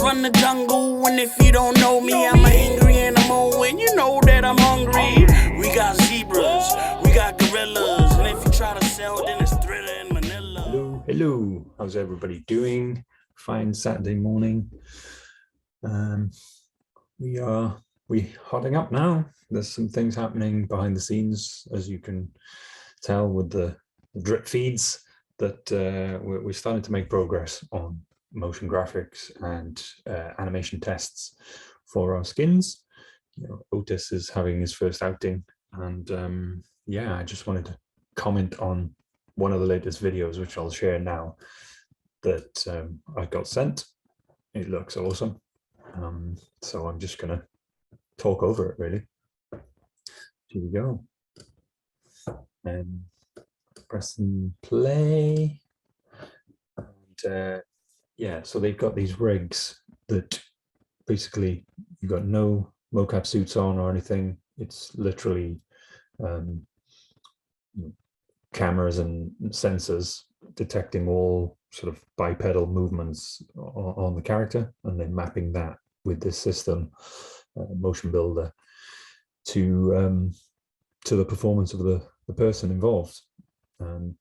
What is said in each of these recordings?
run the jungle, and if you don't know me, I'm an angry animal, and you know that I'm hungry. We got zebras, we got gorillas, and if you try to sell, then it's Thriller in Manila. Hello, hello. How's everybody doing? Fine Saturday morning. We're hotting up now. There's some things happening behind the scenes, as you can tell with the drip feeds, that we're starting to make progress on motion graphics and animation tests for our skins. You know, Otis is having his first outing, and yeah, I just wanted to comment on one of the latest videos, which I'll share now, that I got sent. It looks awesome. So I'm just gonna talk over it really. Here we go. And pressing play. And yeah, so they've got these rigs that basically you've got no mocap suits on or anything. It's literally cameras and sensors detecting all sort of bipedal movements on the character, and then mapping that with this system, motion builder, to the performance of the person involved. And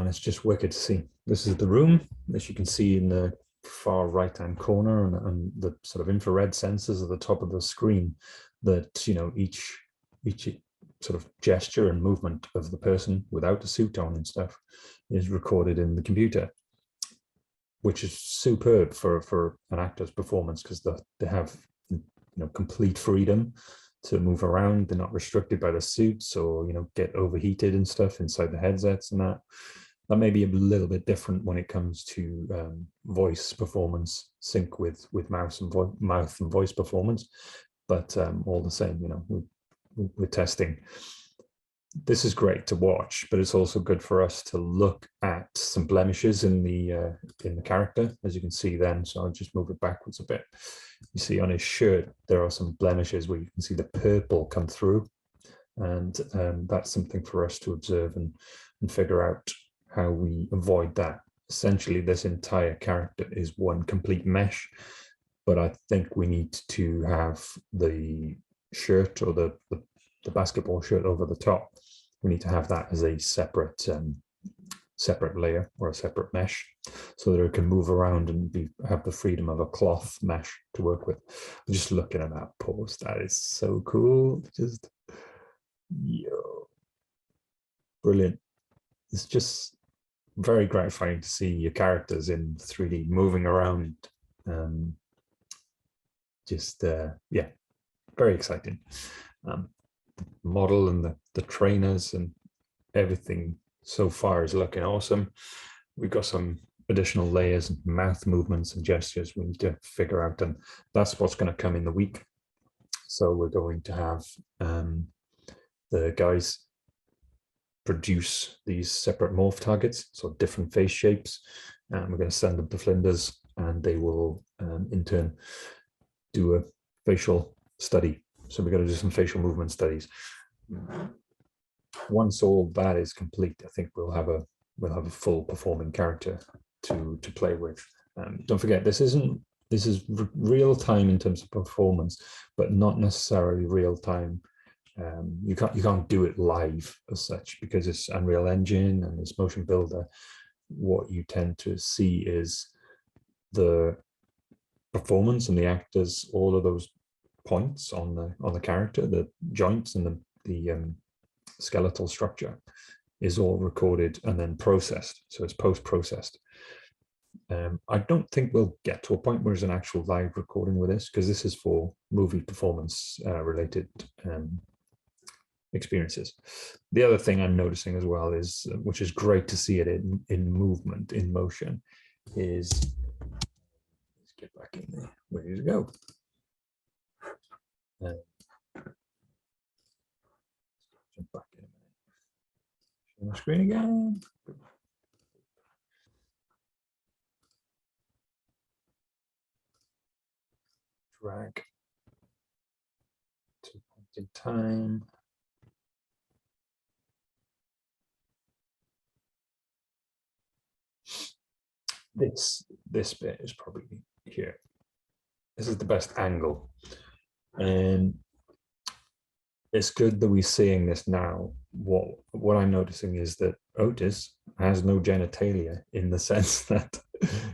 it's just wicked to see. This is the room, as you can see in the far right hand corner, and the sort of infrared sensors at the top of the screen, that, you know, each sort of gesture and movement of the person without the suit on and stuff is recorded in the computer, which is superb for an actor's performance, because they have, you know, complete freedom to move around. They're not restricted by the suits, or, you know, get overheated and stuff inside the headsets. And that may be a little bit different when it comes to voice performance, sync with mouth and voice performance, but all the same, you know, we're testing. This is great to watch, but it's also good for us to look at some blemishes in the character, as you can see then. So I'll just move it backwards a bit. You see on his shirt there are some blemishes where you can see the purple come through, and that's something for us to observe and figure out how we avoid that. Essentially, this entire character is one complete mesh, but I think we need to have the shirt, or the basketball shirt over the top. We need to have that as a separate layer, or a separate mesh, so that it can move around and have the freedom of a cloth mesh to work with. I'm just looking at that post. That is so cool. Just, yo, brilliant. It's just very gratifying to see your characters in 3D moving around. Yeah, very exciting. Model and the trainers and everything so far is looking awesome. We've got some additional layers and mouth movements and gestures we need to figure out, and that's what's going to come in the week. So we're going to have the guys produce these separate morph targets, so different face shapes, and we're going to send them to Flinders, and they will in turn do a facial study. So we're going to do some facial movement studies. Once all that is complete, I think we'll have a full performing character to play with. Don't forget, this is real time in terms of performance, but not necessarily real time. You can't do it live as such, because it's Unreal Engine and it's motion builder. What you tend to see is the performance and the actors, all of those points on the character, the joints and the skeletal structure, is all recorded and then processed. So it's post-processed. I don't think we'll get to a point where there's an actual live recording with this, because this is for movie performance related experiences. The other thing I'm noticing as well is, which is great to see it in movement, in motion, is, let's get back in there, ready to go. Jump back in a minute. Share my screen again. Drag to point in time. This bit is probably here. the best angle. And it's good that we're seeing this now. What I'm noticing is that Otis has no genitalia, in the sense that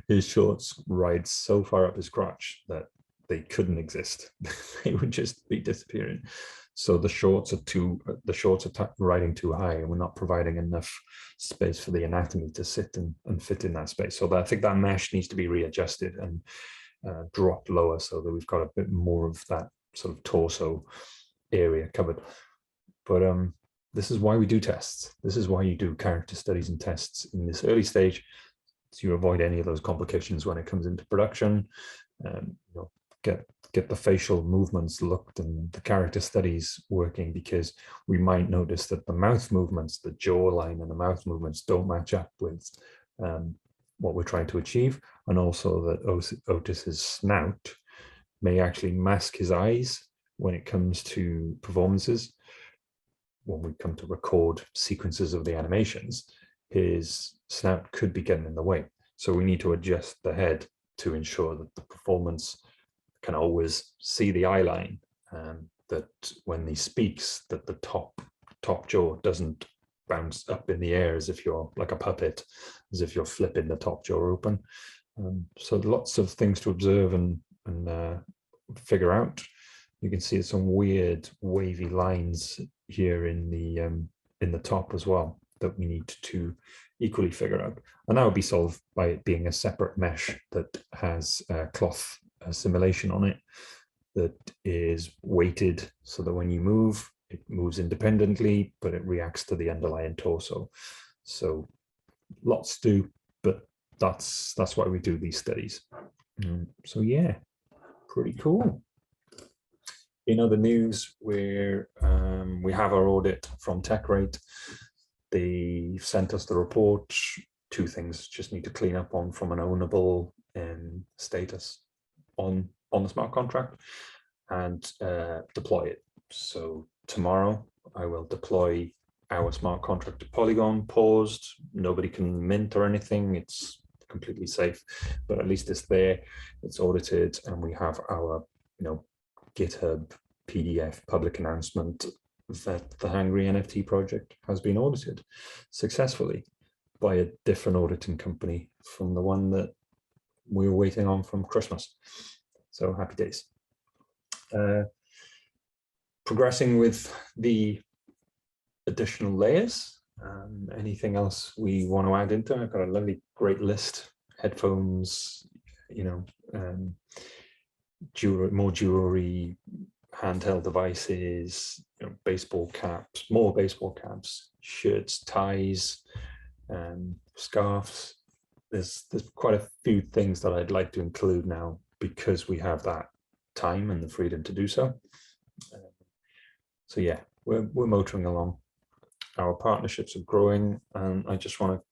his shorts ride so far up his crotch that they couldn't exist. They would just be disappearing. So the shorts are riding too high, and we're not providing enough space for the anatomy to sit and fit in that space. So I think that mesh needs to be readjusted and dropped lower, so that we've got a bit more of that sort of torso area covered. But this is why we do tests. This is why you do character studies and tests in this early stage, so you avoid any of those complications when it comes into production. Get the facial movements looked and the character studies working, because we might notice that the mouth movements, the jawline and the mouth movements, don't match up with what we're trying to achieve, and also that Otis's snout may actually mask his eyes when it comes to performances. When we come to record sequences of the animations, his snout could be getting in the way. So we need to adjust the head to ensure that the performance can always see the eye line, that when he speaks, that the top jaw doesn't bounce up in the air as if you're like a puppet, as if you're flipping the top jaw open. So lots of things to observe and figure out. You can see some weird wavy lines here in the top as well that we need to equally figure out. And that would be solved by it being a separate mesh that has cloth assimilation on it, that is weighted so that when you move, it moves independently, but it reacts to the underlying torso. So lots to do, but that's why we do these studies. So yeah, pretty cool. In other news, we have our audit from TechRate. They sent us the report. Two things just need to clean up on from an ownable status on the smart contract, and deploy it. So tomorrow I will deploy our smart contract to Polygon, paused. Nobody can mint or anything. It's completely safe, but at least it's there, it's audited, and we have our GitHub PDF public announcement that the Hangry NFT project has been audited successfully by a different auditing company from the one that we were waiting on from Christmas. So happy days. Progressing with the additional layers. Anything else we want to add into? I've got a lovely, great list. Headphones, more jewelry, handheld devices, baseball caps, more baseball caps, shirts, ties, scarves. There's quite a few things that I'd like to include now, because we have that time and the freedom to do so. So yeah, we're motoring along. Our partnerships are growing, and I just want to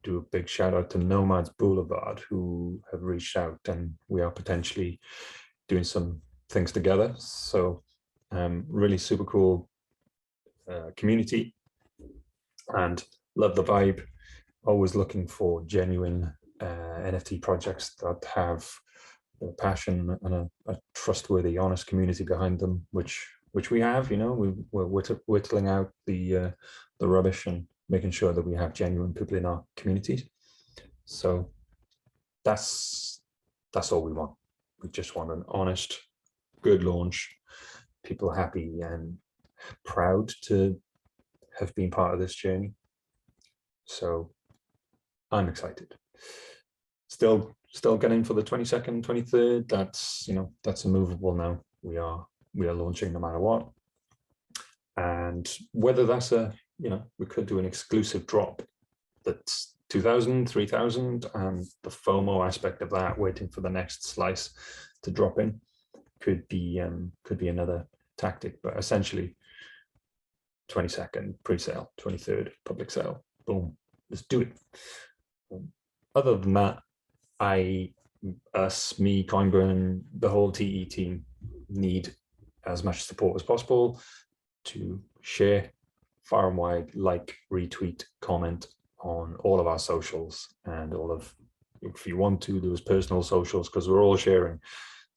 do a big shout out to Nomads Boulevard, who have reached out, and we are potentially doing some things together. So really super cool community, and love the vibe. Always looking for genuine NFT projects that have a passion and a trustworthy, honest community behind them, which we have. We're whittling out the rubbish and making sure that we have genuine people in our communities. So that's all we want. We just want an honest, good launch, people happy and proud to have been part of this journey. So I'm excited. Still getting for the 22nd, 23rd. That's immovable now. We are launching no matter what. And whether that's we could do an exclusive drop that's 2,000, 3,000, and the FOMO aspect of that, waiting for the next slice to drop in, could be another tactic. But essentially, 22nd pre-sale, 23rd public sale. Boom, let's do it. Other than that, me, Coinburn, the whole TE team need as much support as possible to share far and wide, like, retweet, comment on all of our socials, and if you want to, those personal socials, because we're all sharing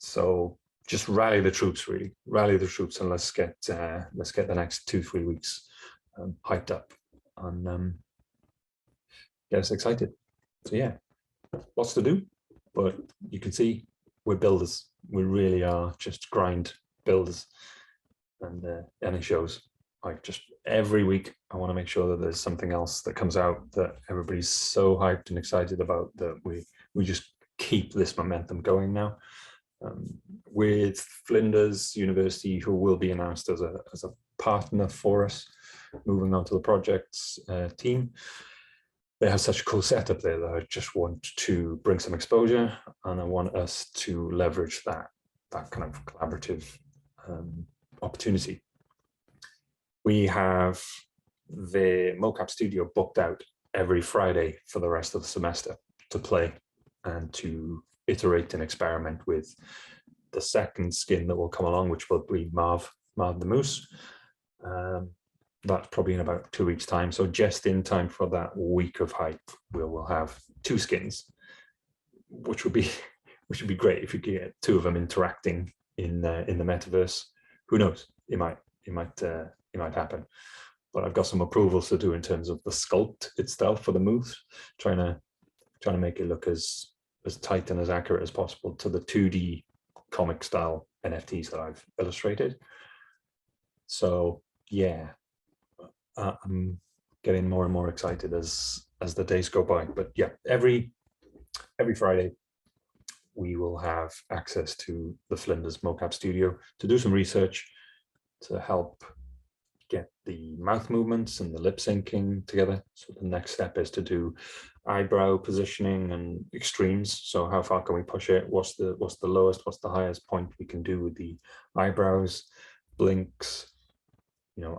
So just rally the troops, really. Rally the troops, and let's get the next 2-3 weeks hyped up and get us excited. So yeah, lots to do, but you can see we're builders. We really are just grind builders, and it shows. Like, just every week, I want to make sure that there's something else that comes out that everybody's so hyped and excited about, that we just keep this momentum going now. With Flinders University, who will be announced as a partner for us, moving on to the projects team. They have such a cool setup there that I just want to bring some exposure, and I want us to leverage that kind of collaborative opportunity. We have the MoCap studio booked out every Friday for the rest of the semester to play and to iterate and experiment with the second skin that will come along, which will be Marv the Moose. That's probably in about 2 weeks' time. So just in time for that week of hype, we'll have 2 skins, which would be great if you could get 2 of them interacting in the metaverse. Who knows? It might happen. But I've got some approvals to do in terms of the sculpt itself for the moves, trying to make it look as tight and as accurate as possible to the 2D comic style NFTs that I've illustrated. So yeah, I'm getting more and more excited as the days go by. But yeah, every Friday we will have access to the Flinders MoCap studio to do some research, to help get the mouth movements and the lip syncing together. So the next step is to do eyebrow positioning and extremes. So how far can we push it? What's the lowest, what's the highest point we can do with the eyebrows, blinks,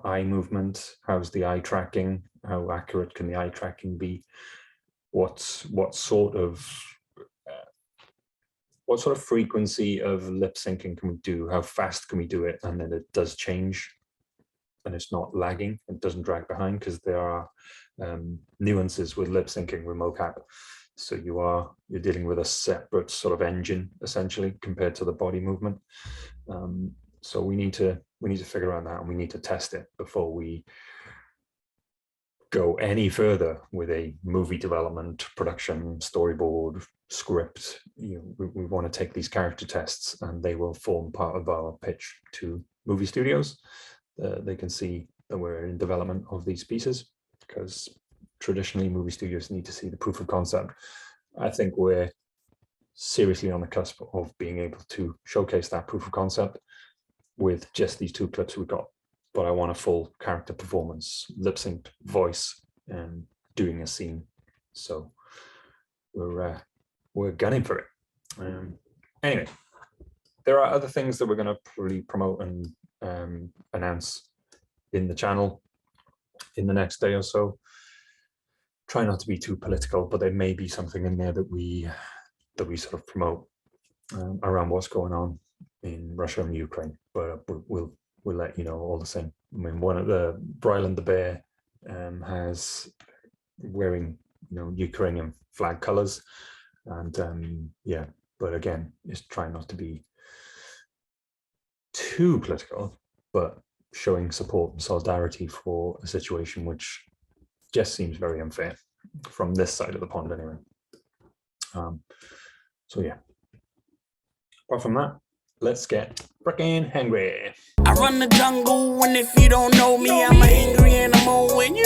eye movement? How's the eye tracking? How accurate can the eye tracking be? What sort of frequency of lip syncing can we do? How fast can we do it? And then it does change, and it's not lagging, it doesn't drag behind, because there are nuances with lip syncing with MoCap. So you're dealing with a separate sort of engine essentially compared to the body movement. So we need to figure out that, and we need to test it before we go any further with a movie development, production, storyboard, script. We want to take these character tests, and they will form part of our pitch to movie studios. They can see that we're in development of these pieces, because traditionally movie studios need to see the proof of concept. I think we're seriously on the cusp of being able to showcase that proof of concept with just these 2 clips we've got. But I want a full character performance, lip synced voice, and doing a scene. So we're gunning for it. Anyway, there are other things that we're going to probably promote and announce in the channel in the next day or so. Try not to be too political, but there may be something in there that we sort of promote around what's going on in Russia and Ukraine. But we'll let you know all the same. I mean, one of the Bryland the Bear has wearing Ukrainian flag colors, and yeah. But again, just trying not to be too political, but showing support and solidarity for a situation which just seems very unfair from this side of the pond anyway. So yeah, apart from that, let's get freaking hangry. I run the jungle, and if you don't know me, I'm a hangry animal. And you